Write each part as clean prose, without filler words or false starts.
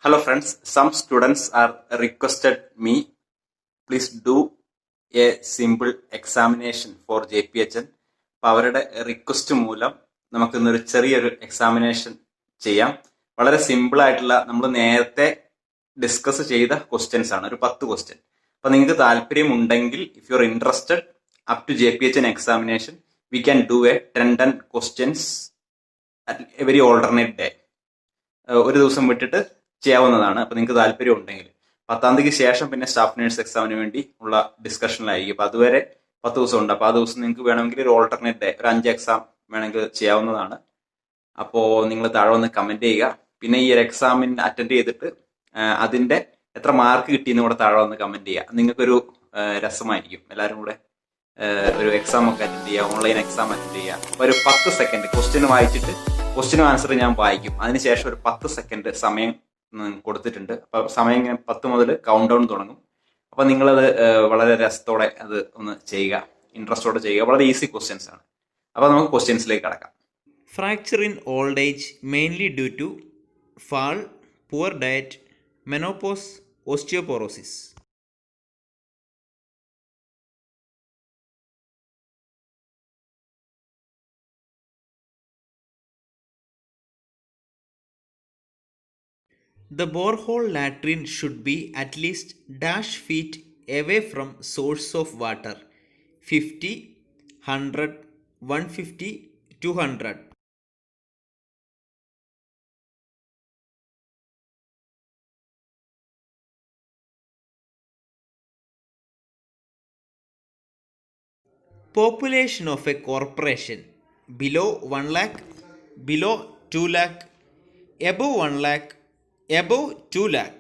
Hello friends, some students are requested me, please do a simple examination for JPHN. അപ്പോൾ അവരുടെ request മൂലം നമുക്കിന്നൊരു ചെറിയൊരു എക്സാമിനേഷൻ ചെയ്യാം. വളരെ സിമ്പിൾ ആയിട്ടുള്ള നമ്മൾ നേരത്തെ ഡിസ്കസ് ചെയ്ത ക്വസ്റ്റ്യൻസ് ആണ്, ഒരു 10 ക്വസ്റ്റ്യൻ. അപ്പോൾ നിങ്ങൾക്ക് താല്പര്യം ഉണ്ടെങ്കിൽ, if you are interested up to JPHN examination, we can do a 10 questions at every alternate day. ഒരു ദിവസം വിട്ടിട്ട് ചെയ്യാവുന്നതാണ്. അപ്പോൾ നിങ്ങൾക്ക് താല്പര്യം ഉണ്ടെങ്കിൽ 10-ാം തീയതിക്ക് ശേഷം പിന്നെ സ്റ്റാഫ് നേഴ്സ് എക്സാമിന് വേണ്ടി ഉള്ള ഡിസ്കഷനിലായിരിക്കും. അപ്പോൾ അതുവരെ 10 ദിവസം ഉണ്ട്. അപ്പോൾ ആ ദിവസം നിങ്ങൾക്ക് വേണമെങ്കിൽ ഒരു ഓൾട്ടർനേറ്റ് ഡേ, ഒരു 5 എക്സാം വേണമെങ്കിൽ ചെയ്യാവുന്നതാണ്. അപ്പോൾ നിങ്ങൾ താഴെ വന്ന് കമന്റ് ചെയ്യുക. പിന്നെ ഈ ഒരു എക്സാമിന് അറ്റൻഡ് ചെയ്തിട്ട് അതിന്റെ എത്ര മാർക്ക് കിട്ടിയെന്ന് കൂടെ താഴെ വന്ന് കമന്റ് ചെയ്യുക. നിങ്ങൾക്കൊരു രസമായിരിക്കും എല്ലാവരും കൂടെ ഒരു എക്സാം ഒക്കെ അറ്റൻഡ് ചെയ്യുക, ഓൺലൈൻ എക്സാം അറ്റൻഡ് ചെയ്യുക. ഒരു 10 സെക്കൻഡ് ക്വസ്റ്റ്യൻ വായിച്ചിട്ട് ക്വസ്റ്റ്യനും ആൻസർ ഞാൻ വായിക്കും. അതിനുശേഷം ഒരു 10 സെക്കൻഡ് സമയം കൊടുത്തിട്ടുണ്ട്. അപ്പോൾ സമയം ഇങ്ങനെ 10 മുതൽ കൗണ്ട് ഡൗൺ തുടങ്ങും. അപ്പോൾ നിങ്ങളത് വളരെ രസത്തോടെ അത് ഒന്ന് ചെയ്യുക, ഇൻട്രസ്റ്റോടെ ചെയ്യുക. വളരെ ഈസി ക്വസ്റ്റ്യൻസ് ആണ്. അപ്പോൾ നമുക്ക് ക്വസ്റ്റ്യൻസിലേക്ക് കടക്കാം. Fracture in old age mainly due to fall, poor diet, menopause, osteoporosis. The borehole latrine should be at least dash feet away from source of water, 50, 100, 150, 200. Population of a corporation: below 1 lakh, below 2 lakh, above 1 lakh, above 2 lakh.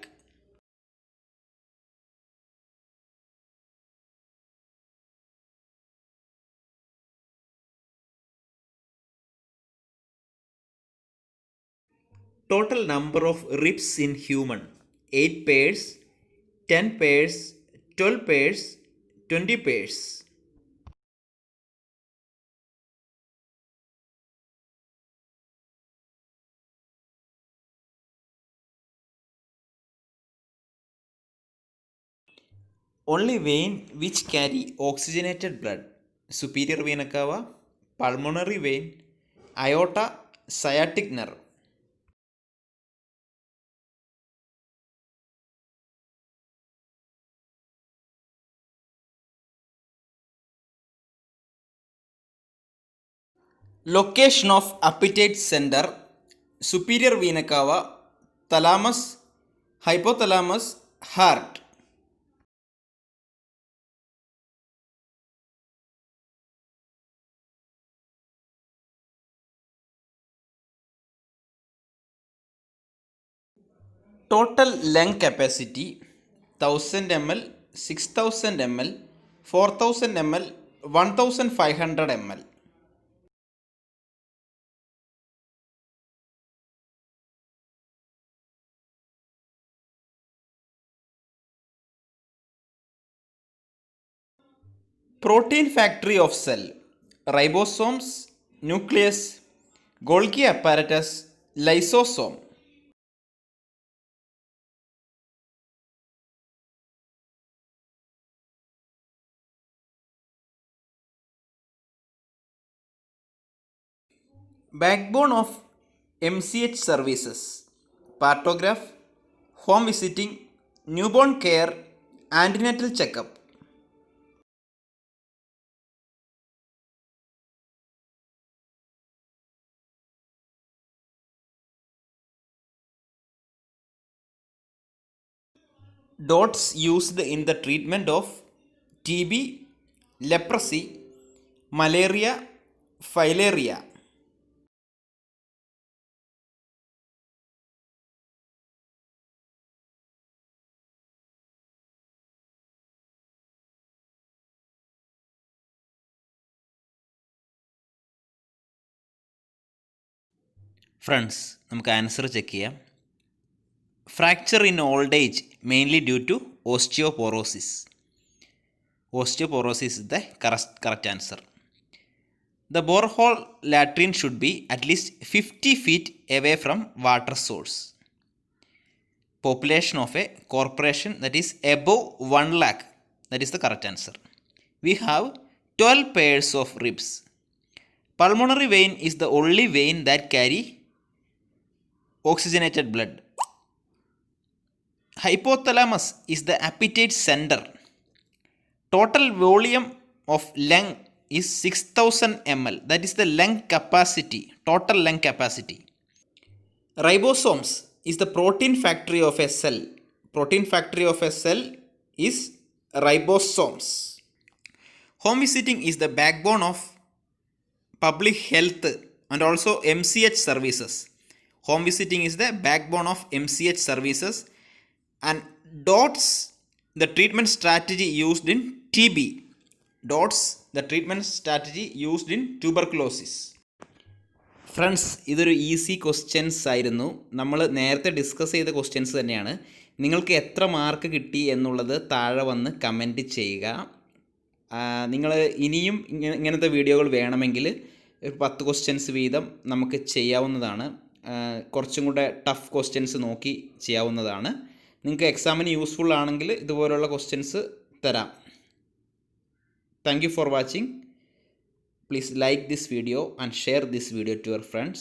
Total number of ribs in human: 8 pairs, 10 pairs, 12 pairs, 20 pairs. Only vein which carry oxygenated blood: superior vena cava, pulmonary vein, aorta, sciatic nerve. Location of appetite center: superior vena cava, thalamus, hypothalamus, heart. Total lung capacity: 1000 ml, 6000 ml, 4000 ml, 1500 ml. Protein factory of cell: ribosomes, nucleus, Golgi apparatus, lysosome. Backbone of MCH services: partograph, home visiting, newborn care, antenatal checkup. Dots used in the treatment of TB, leprosy, malaria, filaria. Friends, നമുക്ക് answer check ചെയ്യാം. Fracture in old age mainly due to osteoporosis. Osteoporosis is the correct answer. The borehole latrine should be at least 50 feet away from water source. population of a corporation that is above 1 lakh. That is the correct answer. We have 12 pairs of ribs. Pulmonary vein is the only vein that carry oxygenated blood. Hypothalamus is the appetite center. Total volume of lung is 6000 ml. That is the lung capacity, total lung capacity. Ribosomes is the protein factory of a cell. Protein factory of a cell is ribosomes. Home visiting is the backbone of public health and also MCH services. Home visiting is the backbone of MCH services. And DOTS, the treatment strategy used in TB. DOTS, the treatment strategy used in tuberculosis. Friends, ഇതൊരു easy questions ആയിരുന്നു. നമ്മൾ നേരത്തെ discuss ചെയ്ത questions തന്നെയാണ്. നിങ്ങൾക്ക് എത്ര mark കിട്ടി എന്നുള്ളത് താഴെ വന്ന് കമൻറ്റ് ചെയ്യുക. നിങ്ങൾ ഇനിയും ഇങ്ങനത്തെ വീഡിയോകൾ വേണമെങ്കിൽ 10 ക്വസ്റ്റ്യൻസ് വീതം നമുക്ക് ചെയ്യാവുന്നതാണ്. കുറച്ചും കൂടെ ടഫ് ക്വസ്റ്റ്യൻസ് നോക്കി ചെയ്യാവുന്നതാണ്. നിങ്ങൾക്ക് എക്സാമിന് യൂസ്ഫുൾ ആണെങ്കിൽ ഇതുപോലുള്ള ക്വസ്റ്റ്യൻസ് തരാം. Thank you for watching. Please like this video and share this video to your friends.